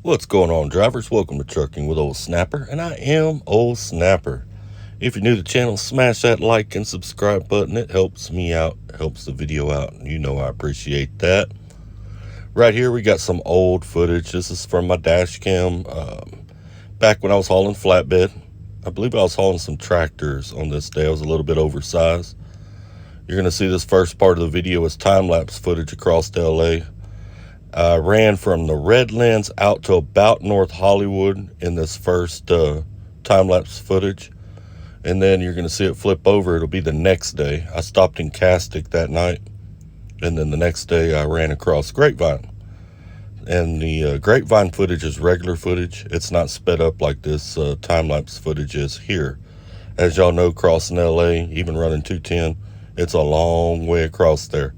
What's going on, drivers? Welcome to Trucking with Old Snapper, and I am Old Snapper. If you're new to the channel, smash that like and subscribe button. It helps me out, helps the video out, and you know I appreciate that. Right here, we got some old footage. This is from my dash cam back when I was hauling flatbed. I believe I was hauling some tractors on this day. I was a little bit oversized. You're going to see this first part of the video is time-lapse footage across LA. I ran from the Redlands out to about North Hollywood in this first time-lapse footage. And then you're going to see it flip over. It'll be the next day. I stopped in Cashapp that night. And then the next day I ran across Grapevine. And the Grapevine footage is regular footage. It's not sped up like this time-lapse footage is here. As y'all know, crossing LA, even running 210, it's a long way across there.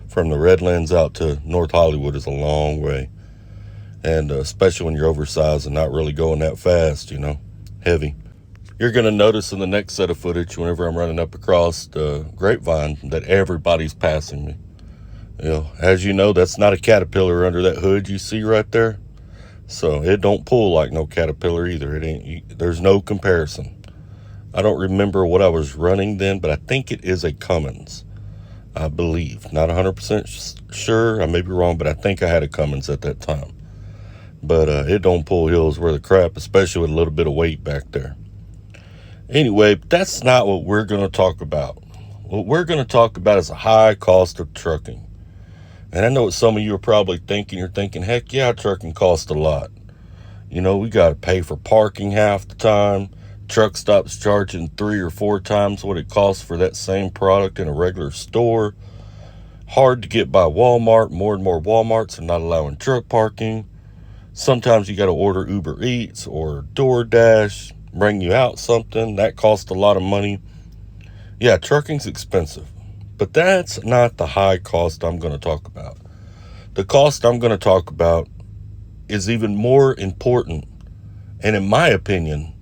From the Redlands out to North Hollywood is a long way. And especially when you're oversized and not really going that fast, you know, heavy. You're going to notice in the next set of footage, whenever I'm running up across the Grapevine, that everybody's passing me. You know, as you know, that's not a Caterpillar under that hood you see right there. So it don't pull like no Caterpillar either. It ain't. There's no comparison. I don't remember what I was running then, but I think it is a Cummins. I believe. Not 100% sure. I may be wrong, but I think I had a Cummins at that time. But it don't pull hills worth of crap, especially with a little bit of weight back there. Anyway, that's not what we're going to talk about. What we're going to talk about is the high cost of trucking. And I know what some of you are probably thinking. You're thinking, heck yeah, trucking costs a lot. You know, we got to pay for parking half the time. Truck stops charging 3 or 4 times what it costs for that same product in a regular store. Hard to get by Walmart. More and more Walmarts are not allowing truck parking. Sometimes you got to order Uber Eats or DoorDash, bring you out something. That costs a lot of money. Yeah, trucking's expensive. But that's not the high cost I'm going to talk about. The cost I'm going to talk about is even more important, and in my opinion,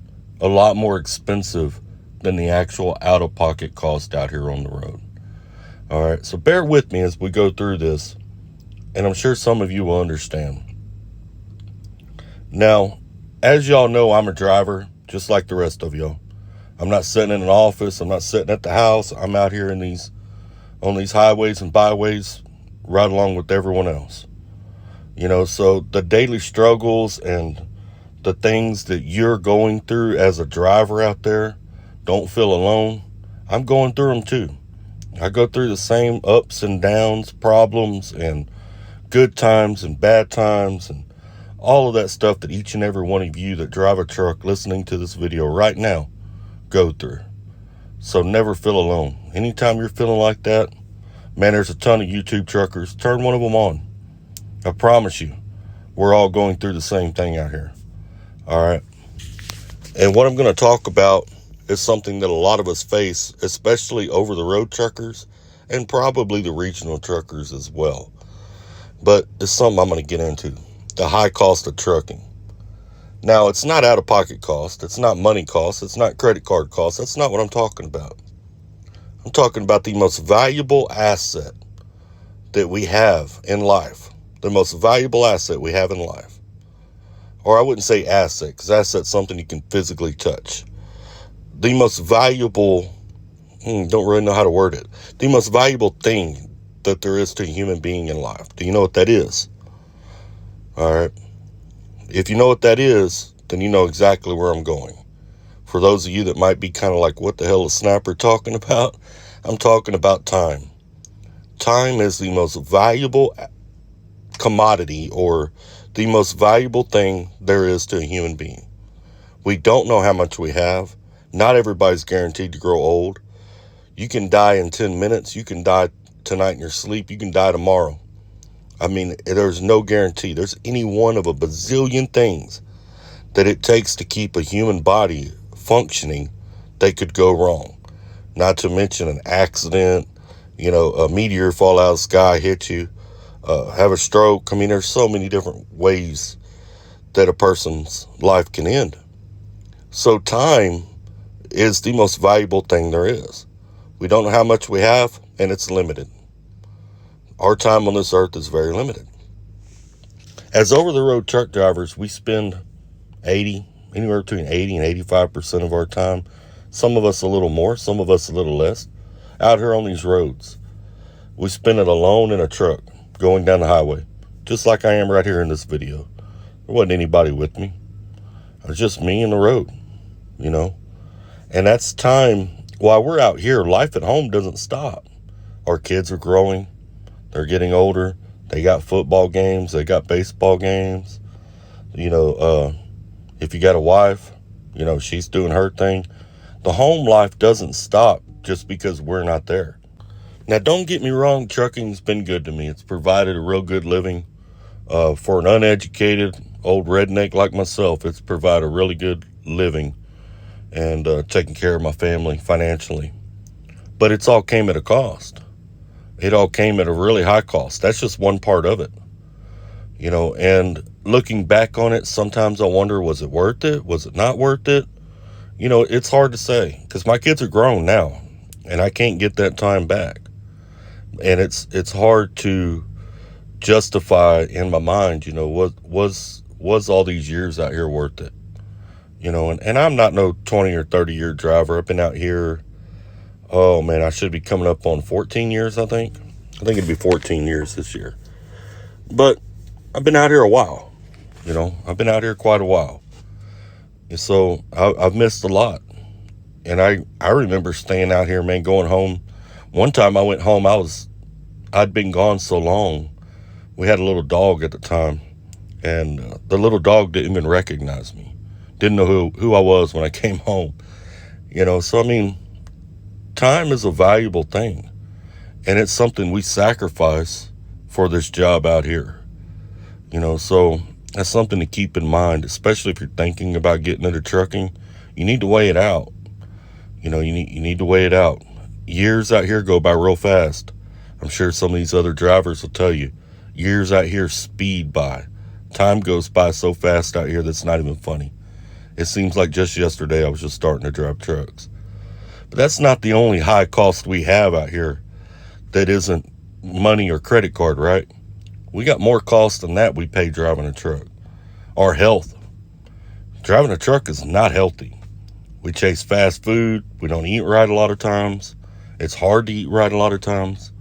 a lot more expensive than the actual out-of-pocket cost out here on the road. All right, so bear with me as we go through this, and I'm sure some of you will understand. Now, as y'all know, I'm a driver, just like the rest of y'all. I'm not sitting in an office. I'm not sitting at the house. I'm out here on these highways and byways right along with everyone else. You know, so the daily struggles and the things that you're going through as a driver out there, don't feel alone. I'm going through them too. I go through the same ups and downs, problems, and good times and bad times, and all of that stuff that each and every one of you that drive a truck listening to this video right now go through. So never feel alone. Anytime you're feeling like that, man, there's a ton of YouTube truckers. Turn one of them on. I promise you, we're all going through the same thing out here. All right. And what I'm going to talk about is something that a lot of us face, especially over the road truckers and probably the regional truckers as well. But it's something I'm going to get into, the high cost of trucking. Now, it's not out-of-pocket cost. It's not money cost. It's not credit card cost. That's not what I'm talking about. I'm talking about the most valuable asset that we have in life. The most valuable asset we have in life. Or I wouldn't say asset, because asset's something you can physically touch. The most valuable, don't really know how to word it. The most valuable thing that there is to a human being in life. Do you know what that is? All right. If you know what that is, then you know exactly where I'm going. For those of you that might be kind of like, what the hell is Snapper talking about? I'm talking about time. Time is the most valuable commodity or the most valuable thing there is to a human being. We don't know how much we have. Not everybody's guaranteed to grow old. You can die in 10 minutes. You can die tonight in your sleep. You can die tomorrow. I mean, there's no guarantee. There's any one of a bazillion things that it takes to keep a human body functioning that could go wrong. Not to mention an accident, you know, a meteor fall out of the sky, hit you, have a stroke. I mean, there's so many different ways that a person's life can end. So time is the most valuable thing there is. We don't know how much we have, and it's limited. Our time on this earth is very limited. As over-the-road truck drivers, we spend anywhere between 80 and 85% of our time, some of us a little more, some of us a little less, out here on these roads. We spend it alone in a truck going down the highway, just like I am right here in this video. There wasn't anybody with me. It was just me and the road, you know. And that's time. While we're out here, life at home doesn't stop. Our kids are growing. They're getting older. They got football games. They got baseball games. You know, if you got a wife, you know, she's doing her thing. The home life doesn't stop just because we're not there. Now, don't get me wrong. Trucking's been good to me. It's provided a real good living. For an uneducated old redneck like myself, it's provided a really good living and taking care of my family financially. But it's all came at a cost. It all came at a really high cost. That's just one part of it. You know, and looking back on it, sometimes I wonder, was it worth it? Was it not worth it? You know, it's hard to say because my kids are grown now and I can't get that time back. And it's hard to justify in my mind, you know, was all these years out here worth it? You know, and I'm not no 20 or 30 year driver. I've been out here, oh man, I should be coming up on 14 years, I think. I think it'd be 14 years this year. But I've been out here a while, you know. I've been out here quite a while. And so I've missed a lot. And I remember staying out here, man, going home. One time I went home, I'd been gone so long. We had a little dog at the time, and the little dog didn't even recognize me. Didn't know who I was when I came home. You know, so I mean, time is a valuable thing, and it's something we sacrifice for this job out here. You know, so that's something to keep in mind, especially if you're thinking about getting into trucking. You need to weigh it out. You know, you need to weigh it out. Years out here go by real fast. I'm sure some of these other drivers will tell you. Years out here speed by. Time goes by so fast out here that's not even funny. It seems like just yesterday I was just starting to drive trucks. But that's not the only high cost we have out here that isn't money or credit card, right? We got more cost than that we pay driving a truck. Our health. Driving a truck is not healthy. We chase fast food. We don't eat right a lot of times. It's hard to eat right a lot of times.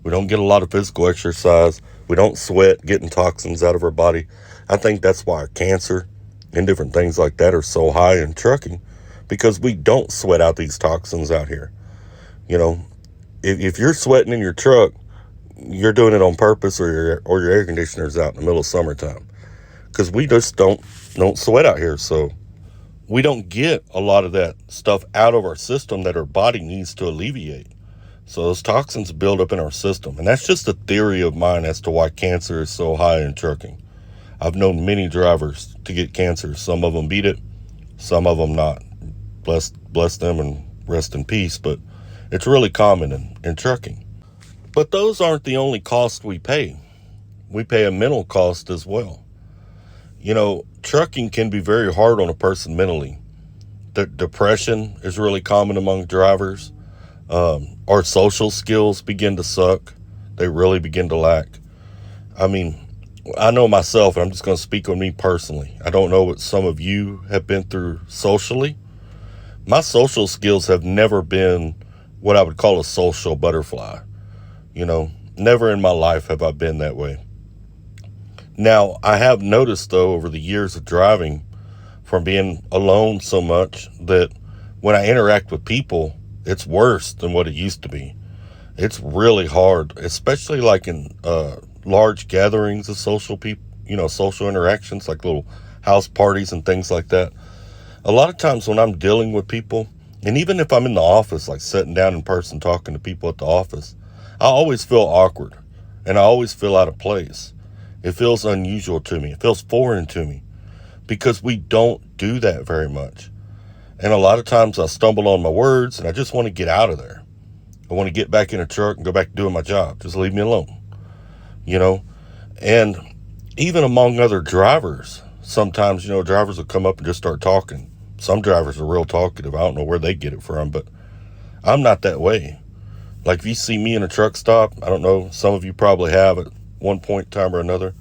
We don't get a lot of physical exercise. We don't sweat, getting toxins out of our body. I think that's why cancer and different things like that are so high in trucking, because we don't sweat out these toxins out here. You know, if you're sweating in your truck, you're doing it on purpose, or your air conditioner's out in the middle of summertime, because we just don't sweat out here. So we don't get a lot of that stuff out of our system that our body needs to alleviate. So those toxins build up in our system. And that's just a theory of mine as to why cancer is so high in trucking. I've known many drivers to get cancer. Some of them beat it, some of them not. Bless them and rest in peace. But it's really common in trucking. But those aren't the only costs we pay. We pay a mental cost as well. You know, trucking can be very hard on a person mentally. The depression is really common among drivers. Our social skills begin to suck. They really begin to lack. I mean, I know myself, and I'm just going to speak on me personally. I don't know what some of you have been through socially. My social skills have never been what I would call a social butterfly. You know, never in my life have I been that way. Now, I have noticed, though, over the years of driving, from being alone so much, that when I interact with people, it's worse than what it used to be. It's really hard, especially like in large gatherings of social people, you know, social interactions, like little house parties and things like that. A lot of times when I'm dealing with people, and even if I'm in the office, like sitting down in person talking to people at the office, I always feel awkward and I always feel out of place. It feels unusual to me. It feels foreign to me because we don't do that very much. And a lot of times I stumble on my words and I just want to get out of there. I want to get back in a truck and go back to doing my job. Just leave me alone, you know? And even among other drivers, sometimes, you know, drivers will come up and just start talking. Some drivers are real talkative. I don't know where they get it from, but I'm not that way. Like if you see me in a truck stop, I don't know, some of you probably have at one point in time or another.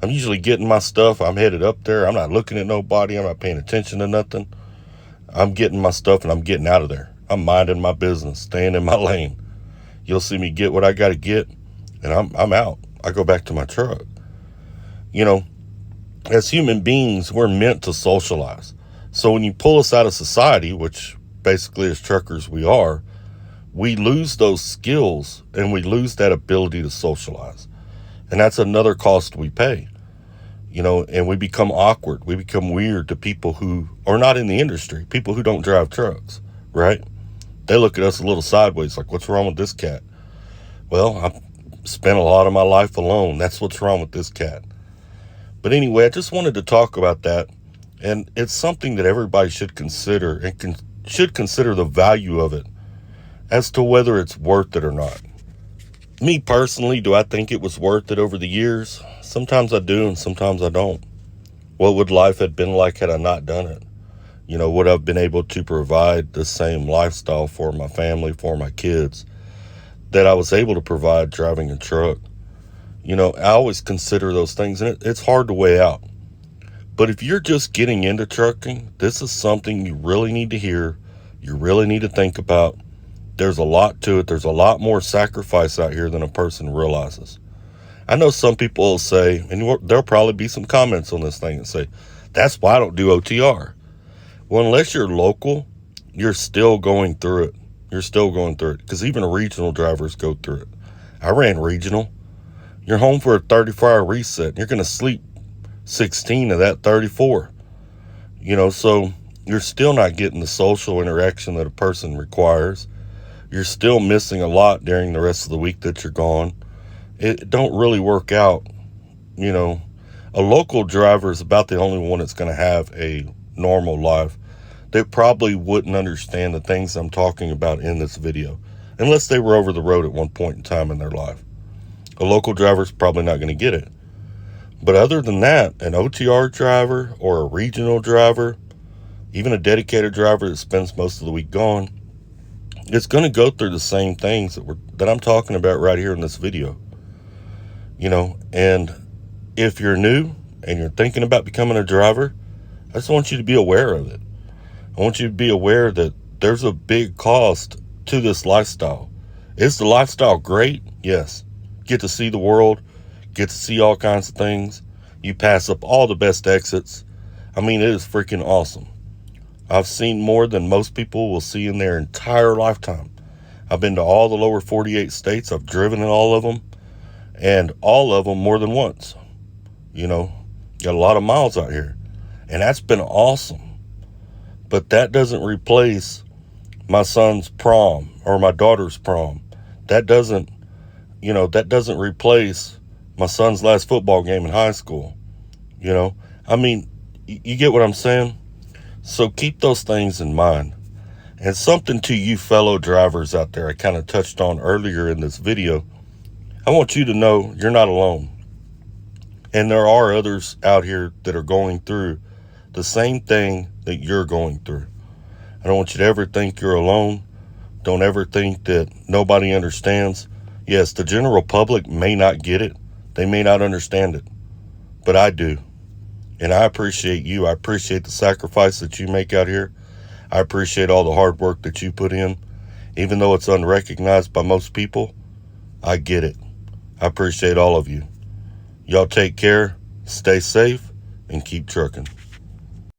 I'm usually getting my stuff. I'm headed up there. I'm not looking at nobody. I'm not paying attention to nothing. I'm getting my stuff and I'm getting out of there. I'm minding my business, staying in my lane. You'll see me get what I got to get, and I'm out. I go back to my truck. You know, as human beings, we're meant to socialize. So when you pull us out of society, which basically as truckers we are, we lose those skills and we lose that ability to socialize. And that's another cost we pay. You know, and we become awkward. We become weird to people who are not in the industry, people who don't drive trucks, right? They look at us a little sideways, like, what's wrong with this cat? Well, I've spent a lot of my life alone. That's what's wrong with this cat. But anyway, I just wanted to talk about that. And it's something that everybody should consider, and should consider the value of it as to whether it's worth it or not. Me personally, do I think it was worth it over the years? Sometimes I do and sometimes I don't. What would life have been like had I not done it? You know, would I have been able to provide the same lifestyle for my family, for my kids, that I was able to provide driving a truck? You know, I always consider those things, and it's hard to weigh out. But if you're just getting into trucking, this is something you really need to hear. You really need to think about. There's a lot to it. There's a lot more sacrifice out here than a person realizes. I know some people will say, and there'll probably be some comments on this thing and say, that's why I don't do OTR. Well, unless you're local, you're still going through it. You're still going through it, because even regional drivers go through it. I ran regional. You're home for a 34-hour reset. You're going to sleep 16 of that 34. You know, so you're still not getting the social interaction that a person requires. You're still missing a lot during the rest of the week that you're gone. It don't really work out. You know, a local driver is about the only one that's going to have a normal life. They probably wouldn't understand the things I'm talking about in this video unless they were over the road at one point in time in their life. A local driver is probably not going to get it. But other than that, an OTR driver or a regional driver, even a dedicated driver that spends most of the week gone, it's going to go through the same things that I'm talking about right here in this video. You know, and if you're new and you're thinking about becoming a driver, I just want you to be aware of it. I want you to be aware that there's a big cost to this lifestyle. Is the lifestyle great? Yes. Get to see the world, get to see all kinds of things. You pass up all the best exits. I mean, it is freaking awesome. I've seen more than most people will see in their entire lifetime. I've been to all the lower 48 states. I've driven in all of them, and all of them more than once. You know, got a lot of miles out here, and that's been awesome. But that doesn't replace my son's prom or my daughter's prom. That doesn't replace my son's last football game in high school. You know, I mean, you get what I'm saying? So keep those things in mind. And something to you fellow drivers out there I kind of touched on earlier in this video. I want you to know you're not alone. And there are others out here that are going through the same thing that you're going through. I don't want you to ever think you're alone. Don't ever think that nobody understands. Yes, the general public may not get it. They may not understand it. But I do. And I appreciate you. I appreciate the sacrifice that you make out here. I appreciate all the hard work that you put in. Even though it's unrecognized by most people, I get it. I appreciate all of you. Y'all take care, stay safe, and keep trucking.